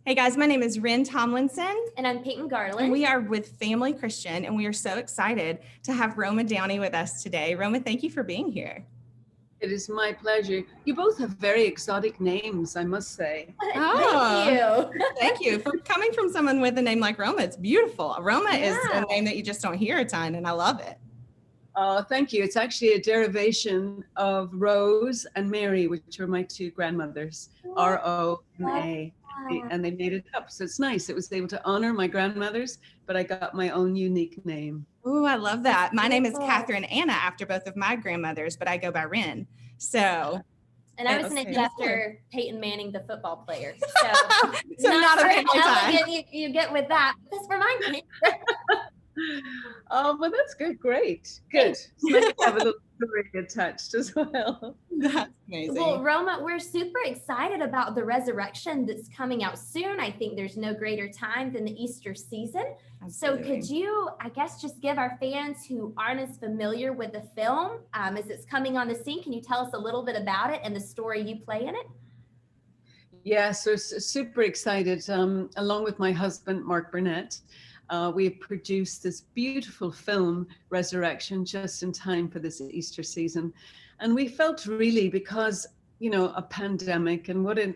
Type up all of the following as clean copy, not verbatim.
Hey guys, my name is Rin Tomlinson. And I'm Peyton Garland. And we are with Family Christian, and we are so excited to have Roma Downey with us today. Roma, thank you for being here. It is my pleasure. You both have very exotic names, I must say. Thank you. Thank you. For coming from someone with a name like Roma, it's beautiful. Roma is a name that you just don't hear a ton, and I love it. Thank you. It's actually a derivation of Rose and Mary, which were my two grandmothers, R-O-M-A. And they made it up. So it's nice. It was able to honor my grandmothers, but I got my own unique name. Oh, I love that. My name is Catherine Anna after both of my grandmothers, but I go by Rin. So. And I was named after Peyton Manning, the football player. So not a family tie. You get with that. This reminds me. Oh, well, that's good. Great. Good. It's nice to have a little story attached as well. That's amazing. Well, Roma, we're super excited about the resurrection that's coming out soon. I think there's no greater time than the Easter season. Absolutely. So could you, I guess, just give our fans who aren't as familiar with the film as it's coming on the scene, can you tell us a little bit about it and the story you play in it? Yeah, so super excited. Along with my husband, Mark Burnett, we have produced this beautiful film, Resurrection, just in time for this Easter season. And we felt really, because, you know, a pandemic and what an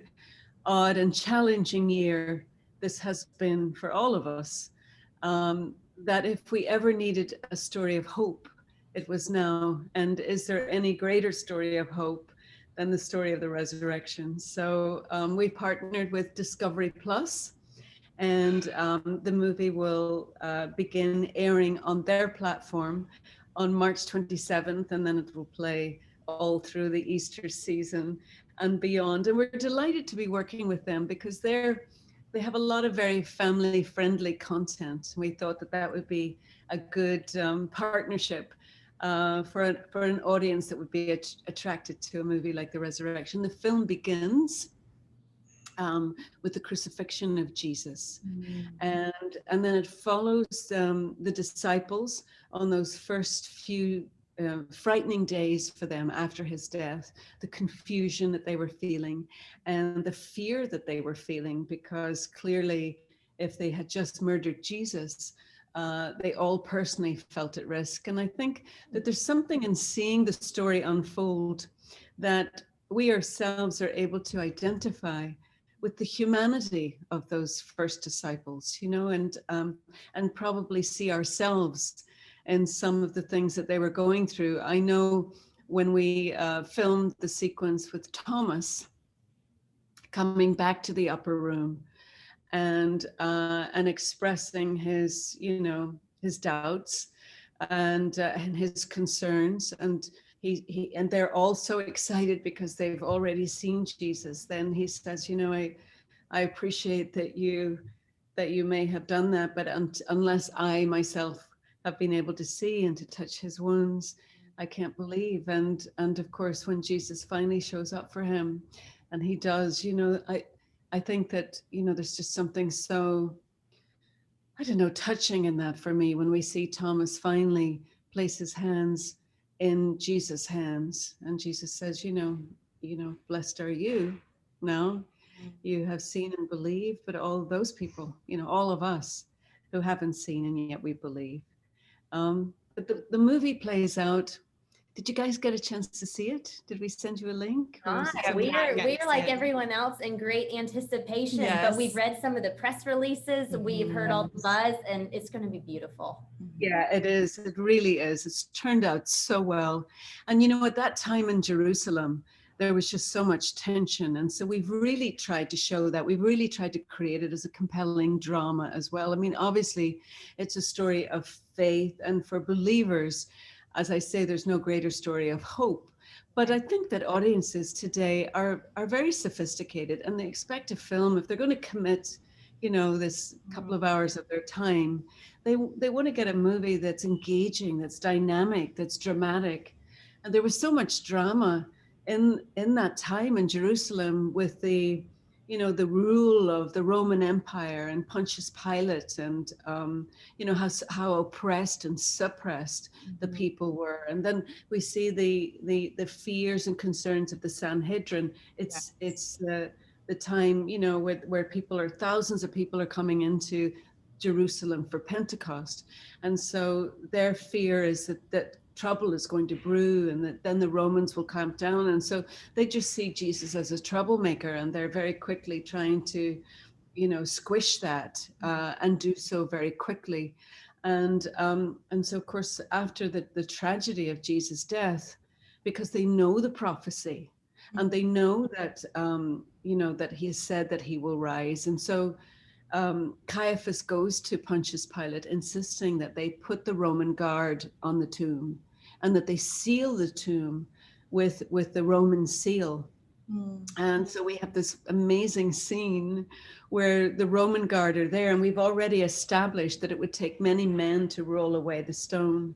odd and challenging year this has been for all of us, that if we ever needed a story of hope, it was now. And is there any greater story of hope than the story of the resurrection? So we partnered with Discovery Plus. And the movie will begin airing on their platform on March 27th, and then it will play all through the Easter season and beyond. And we're delighted to be working with them because they have a lot of very family-friendly content. We thought that would be a good partnership for an audience that would be attracted to a movie like The Resurrection. The film begins with the crucifixion of Jesus. And then it follows the disciples on those first few frightening days for them after his death, the confusion that they were feeling and the fear that they were feeling, because clearly if they had just murdered Jesus, they all personally felt at risk. And I think that there's something in seeing the story unfold that we ourselves are able to identify with the humanity of those first disciples, you know, and probably see ourselves in some of the things that they were going through. I know when we filmed the sequence with Thomas coming back to the upper room and expressing his, you know, his doubts and his concerns, and and they're all so excited because they've already seen Jesus. Then he says, you know, I appreciate that you may have done that, but unless I myself have been able to see and to touch his wounds, I can't believe. And of course, when Jesus finally shows up for him, and he does, you know, I think that, you know, there's just something so, I don't know, touching in that for me when we see Thomas finally place his hands in Jesus' hands, and Jesus says, you know, blessed are you now, you have seen and believed, but all those people, you know, all of us who haven't seen and yet we believe. But the movie plays out. Did you guys get a chance to see it? Did we send you a link? We're like everyone else in great anticipation, but we've read some of the press releases, we've heard all the buzz, and it's going to be beautiful. Yeah, it is. It really is. It's turned out so well. And you know, at that time in Jerusalem, there was just so much tension. And so we've really tried to show that. We've really tried to create it as a compelling drama as well. I mean, obviously, it's a story of faith, and for believers, as I say, there's no greater story of hope. But I think that audiences today are very sophisticated, and they expect a film, if they're going to commit, you know, this couple of hours of their time, they want to get a movie that's engaging, that's dynamic, that's dramatic. And there was so much drama in that time in Jerusalem with the, you know, the rule of the Roman Empire and Pontius Pilate, and you know, how oppressed and suppressed the people were. And then we see the fears and concerns of the Sanhedrin. It's the time, you know, where people are, thousands of people are coming into Jerusalem for Pentecost. And so their fear is that trouble is going to brew, and that then the Romans will clamp down. And so they just see Jesus as a troublemaker, and they're very quickly trying to, you know, squish that and do so very quickly. And so, of course, after the tragedy of Jesus' death, because they know the prophecy, and they know that, you know, that he has said that he will rise. And so Caiaphas goes to Pontius Pilate, insisting that they put the Roman guard on the tomb, and that they seal the tomb with the Roman seal. And so we have this amazing scene where the Roman guard are there, and we've already established that it would take many men to roll away the stone.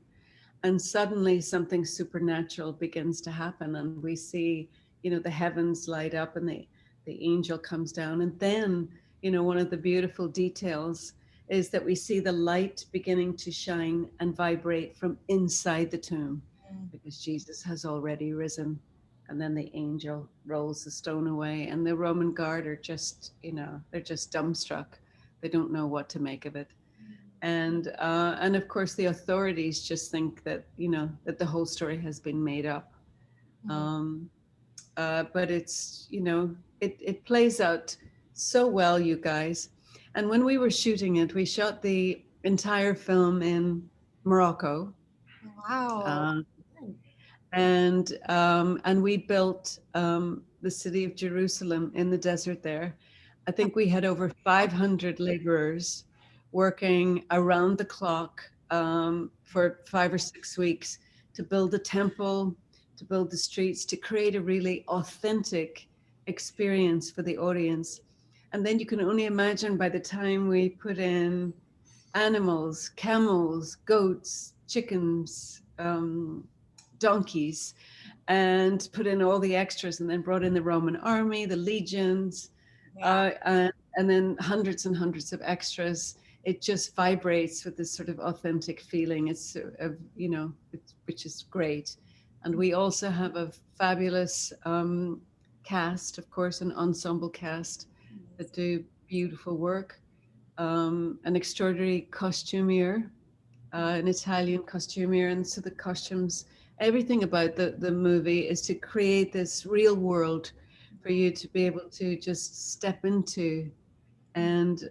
And suddenly something supernatural begins to happen, and we see, you know, the heavens light up, and the angel comes down. And then, you know, one of the beautiful details is that we see the light beginning to shine and vibrate from inside the tomb, because Jesus has already risen. And then the angel rolls the stone away, and the Roman guard are just, you know, they're just dumbstruck. They don't know what to make of it. And of course the authorities just think that, you know, that the whole story has been made up. But it's, you know, it plays out so well, you guys. And when we were shooting it, we shot the entire film in Morocco. Wow. And we built the city of Jerusalem in the desert there. I think we had over 500 laborers working around the clock for 5 or 6 weeks to build the temple, to build the streets, to create a really authentic experience for the audience. And then you can only imagine, by the time we put in animals, camels, goats, chickens, donkeys, and put in all the extras, and then brought in the Roman army, the legions, and then hundreds and hundreds of extras. It just vibrates with this sort of authentic feeling. It's, you know, which is great. And we also have a fabulous cast, of course, an ensemble cast that do beautiful work. An extraordinary costumier, an Italian costumier. And so the costumes, everything about the movie is to create this real world for you to be able to just step into and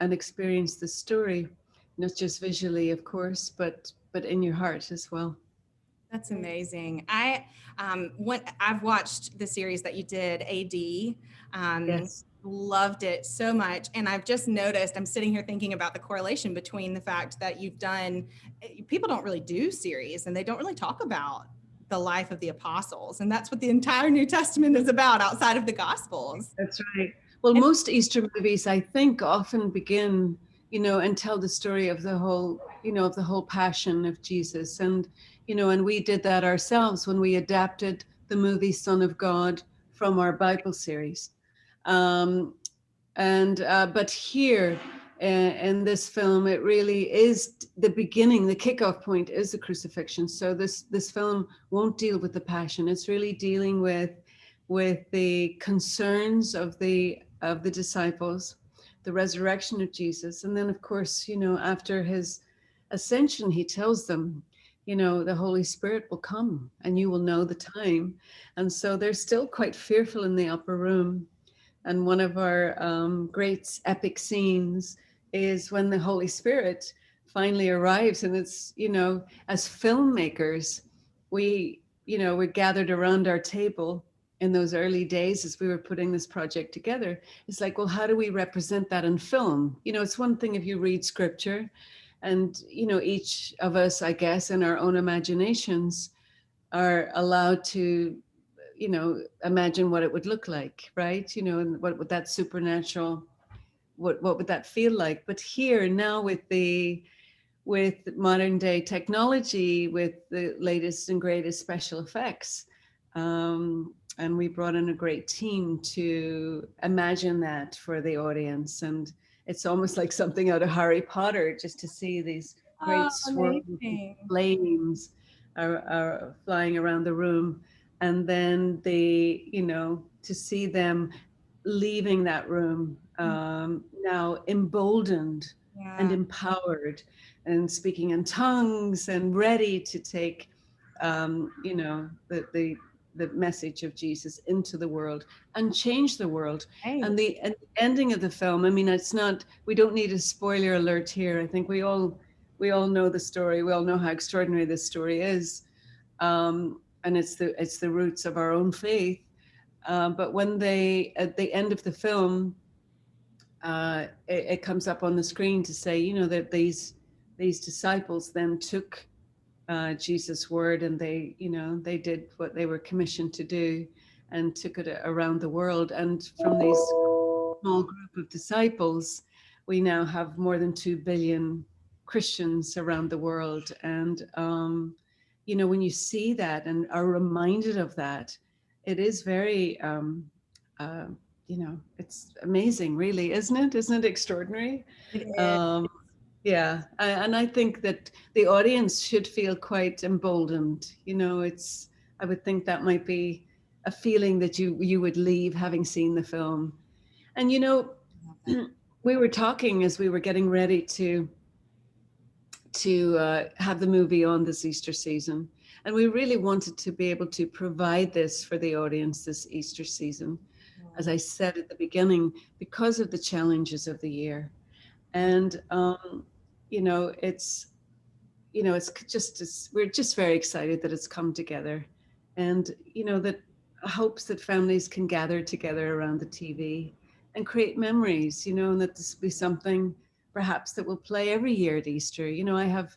experience the story, not just visually, of course, but in your heart as well. That's amazing. I've watched the series that you did, AD. Yes. Loved it so much. And I've just noticed, I'm sitting here thinking about the correlation between the fact that you've done, people don't really do series, and they don't really talk about the life of the apostles. And that's what the entire New Testament is about, outside of the Gospels. That's right. Well, most Easter movies, I think, often begin, you know, and tell the story of the whole, you know, of the whole passion of Jesus. And, you know, and we did that ourselves when we adapted the movie Son of God from our Bible series. But here in this film, it really is the beginning, the kickoff point is the crucifixion. So this film won't deal with the passion. It's really dealing with the concerns of the disciples, the resurrection of Jesus. And then, of course, you know, after his ascension, he tells them, you know, the Holy Spirit will come and you will know the time. And so they're still quite fearful in the upper room. And one of our great epic scenes is when the Holy Spirit finally arrives. And it's, you know, as filmmakers, we gathered around our table in those early days as we were putting this project together. It's like, well, how do we represent that in film? You know, it's one thing if you read scripture, and, you know, each of us, I guess, in our own imaginations are allowed to, you know, imagine what it would look like, right? You know, and what would that supernatural, what would that feel like? But here now with modern day technology, with the latest and greatest special effects, and we brought in a great team to imagine that for the audience. And it's almost like something out of Harry Potter, just to see these great swirling flames are flying around the room. And then you know, to see them leaving that room now emboldened and Yeah. empowered and speaking in tongues and ready to take the message of Jesus into the world and change the world. Right. And the ending of the film, I mean, it's not, we don't need a spoiler alert here. I think we all know the story. We all know how extraordinary this story is. And it's the roots of our own faith. But when they, at the end of the film, it comes up on the screen to say, that these disciples then took Jesus' word, and they did what they were commissioned to do, and took it around the world. And from these small group of disciples, we now have more than 2 billion Christians around the world. And when you see that and are reminded of that, it is very uh, it's amazing, really, isn't it? Isn't it extraordinary? It is. um, yeah, and I think that the audience should feel quite emboldened. I would think that might be a feeling that you would leave having seen the film. And we were talking as we were getting ready to have the movie on this Easter season, and we really wanted to be able to provide this for the audience this Easter season, as I said at the beginning, because of the challenges of the year. And we're just very excited that it's come together, and that hopes that families can gather together around the TV and create memories, and that this will be something perhaps that will play every year at Easter. I have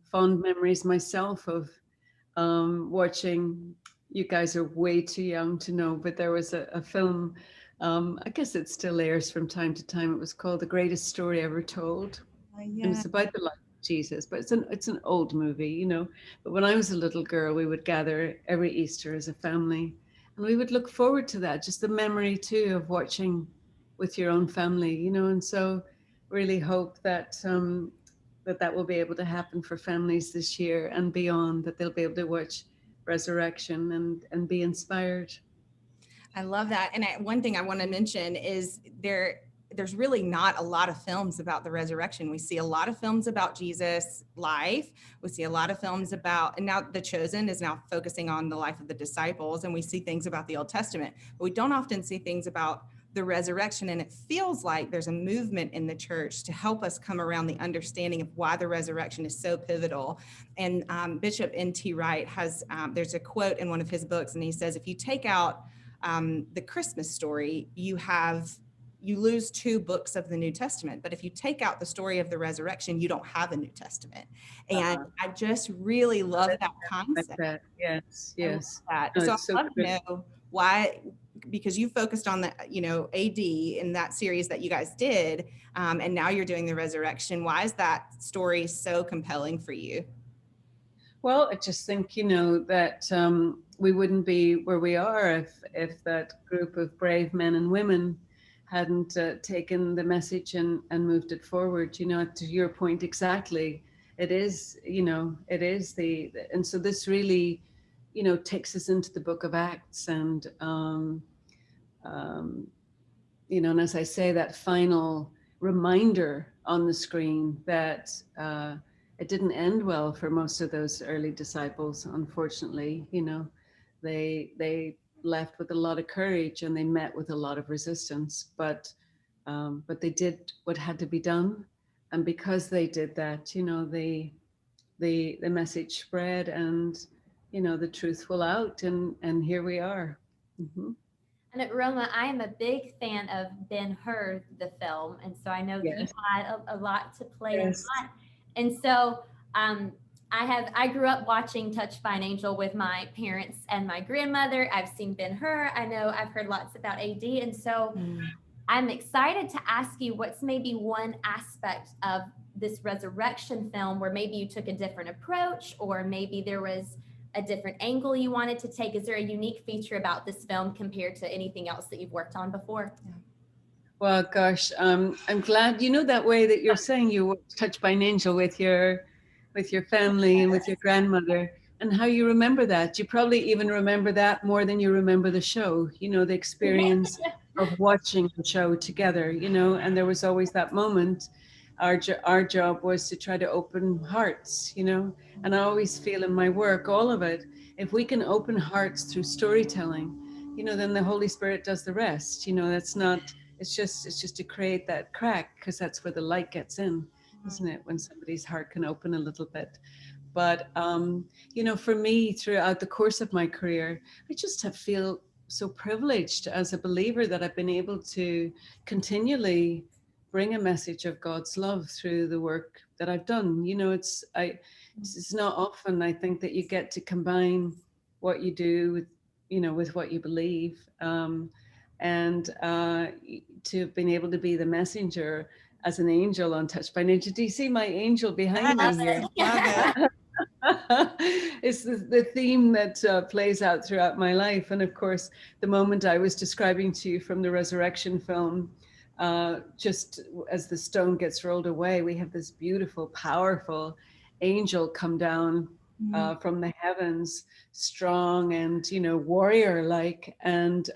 fond memories myself of watching. You guys are way too young to know, but there was a film, I guess it still airs from time to time. It was called The Greatest Story Ever Told. And Yeah. it's about the life of Jesus, but it's an old movie. But when I was a little girl, we would gather every Easter as a family, and we would look forward to that. Just the memory too of watching with your own family. And so really hope that that will be able to happen for families this year and beyond. That they'll be able to watch Resurrection and be inspired. I love that. And one thing I want to mention is there's really not a lot of films about the resurrection. We see a lot of films about Jesus' life. We see a lot of films about, and now The Chosen is now focusing on the life of the disciples, and we see things about the Old Testament, but we don't often see things about the resurrection. And it feels like there's a movement in the church to help us come around the understanding of why the resurrection is so pivotal. And Bishop N.T. Wright has, there's a quote in one of his books, and he says, if you take out the Christmas story, you lose 2 books of the New Testament. But if you take out the story of the resurrection, you don't have a New Testament. And I just really love that Like concept. that. Yes, yes. That. No, So it's I'd so love to good. know why, because you focused on the, AD in that series that you guys did, and now you're doing the resurrection. Why is that story so compelling for you? Well, I just think, that we wouldn't be where we are if that group of brave men and women hadn't taken the message and moved it forward. To your point exactly, it is, and so this really, takes us into the book of Acts. And, um, and as I say, that final reminder on the screen that it didn't end well for most of those early disciples. Unfortunately, they left with a lot of courage and they met with a lot of resistance, but they did what had to be done, and because they did that, the message spread, and the truth will out, and here we are. Mm-hmm. And at Roma, I am a big fan of Ben-Hur, the film, and so I know that you Yes. had a lot to play in Yes. that. And so um, I grew up watching Touched by an Angel with my parents and my grandmother. I've seen Ben-Hur. I know I've heard lots about AD, and so I'm excited to ask you what's maybe one aspect of this resurrection film where maybe you took a different approach, or maybe there was a different angle you wanted to take. Is there a unique feature about this film compared to anything else that you've worked on before? Well, gosh, I'm glad, that way that you're saying you were touched by an angel with your family and with your grandmother, and how you remember that. You probably even remember that more than you remember the show, the experience of watching the show together, you know, and there was always that moment. Our job was to try to open hearts, you know, and I always feel in my work, all of it, if we can open hearts through storytelling, you know, then the Holy Spirit does the rest. You know, that's not, it's just to create that crack, because that's where the light gets in, isn't it? When somebody's heart can open a little bit. But, you know, for me, throughout the course of my career, I just have feel so privileged as a believer that I've been able to continually bring a message of God's love through the work that I've done. You know, it's not often, I think, that you get to combine what you do with, you know, with what you believe, and to have been able to be the messenger as an angel on Touched by Nature. Do you see my angel behind me here? Love it. It's the theme that plays out throughout my life. And of course, the moment I was describing to you from the resurrection film, just as the stone gets rolled away, we have this beautiful, powerful angel come down from the heavens, strong and, you know, warrior-like. And,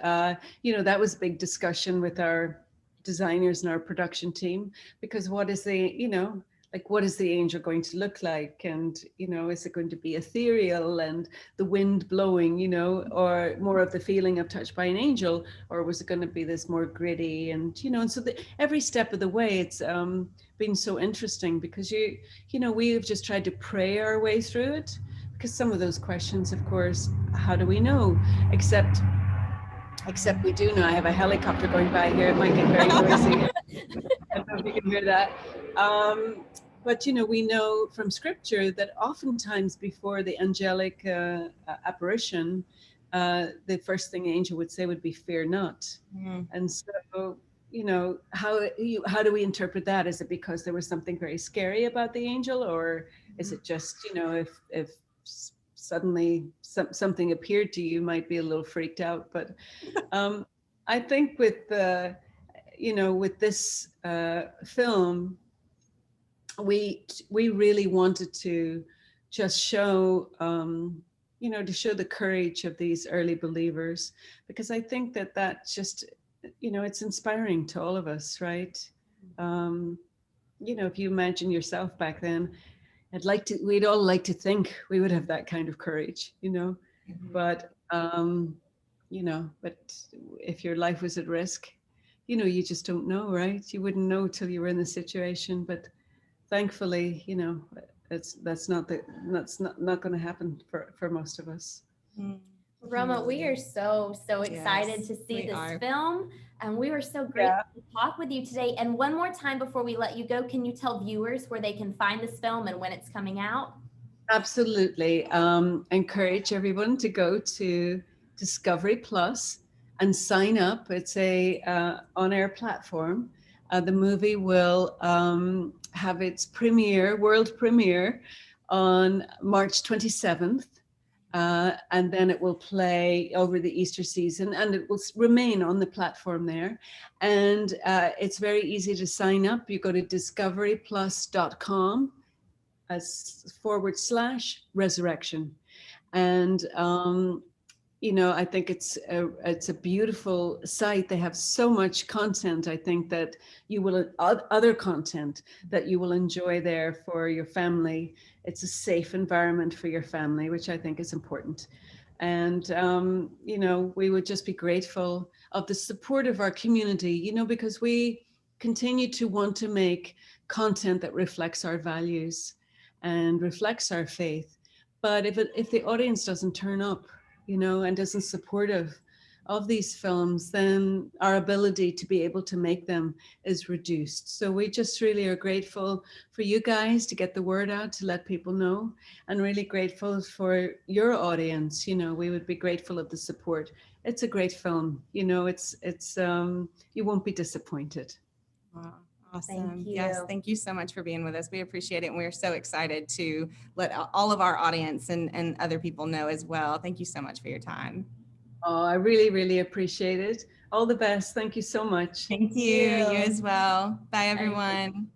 you know, that was a big discussion with our designers and our production team, because what is the, you know, like, what is the angel going to look like? And, you know, is it going to be ethereal and the wind blowing, you know, or more of the feeling of Touched by an Angel? Or was it going to be this more gritty? And, you know, and so every step of the way, it's been so interesting, because, you know, we have just tried to pray our way through it, because some of those questions, of course, how do we know? Except we do know. I have a helicopter going by here. It might get very noisy. I don't know if you can hear that. But, you know, we know from scripture that oftentimes before the angelic apparition, the first thing the angel would say would be, "Fear not." And so, you know, how do we interpret that? Is it because there was something very scary about the angel, or is it just, you know, if suddenly something appeared to you, you might be a little freaked out? But I think with the, you know, with this film, we really wanted to just show, you know, to show the courage of these early believers, because I think that just, you know, it's inspiring to all of us, right? You know, if you imagine yourself back then, we'd all like to think we would have that kind of courage, you know, but, you know, but if your life was at risk, you know, you just don't know, right? You wouldn't know till you were in the situation. But thankfully, you know, that's not going to happen for most of us. Roma, we are so excited to see this film, and we were so grateful to talk with you today. And one more time before we let you go, can you tell viewers where they can find this film and when it's coming out? Absolutely. Encourage everyone to go to Discovery Plus and sign up. It's a on-air platform. The movie will have its world premiere on March 27th. And then it will play over the Easter season, and it will remain on the platform there. And it's very easy to sign up. You go to discoveryplus.com /resurrection. And you know, I think it's a beautiful site. They have so much content, I think, that you will, other content that you will enjoy there for your family. It's a safe environment for your family, which I think is important. And, you know, we would just be grateful of the support of our community, you know, because we continue to want to make content that reflects our values and reflects our faith. But if the audience doesn't turn up, you know, and isn't supportive of these films, then our ability to be able to make them is reduced. So we just really are grateful for you guys to get the word out, to let people know, and really grateful for your audience. You know, we would be grateful of the support. It's a great film. You know, it's you won't be disappointed. Wow. Awesome. Yes. Thank you so much for being with us. We appreciate it. And we're so excited to let all of our audience and other people know as well. Thank you so much for your time. Oh, I really, really appreciate it. All the best. Thank you so much. Thank you. You as well. Bye, everyone.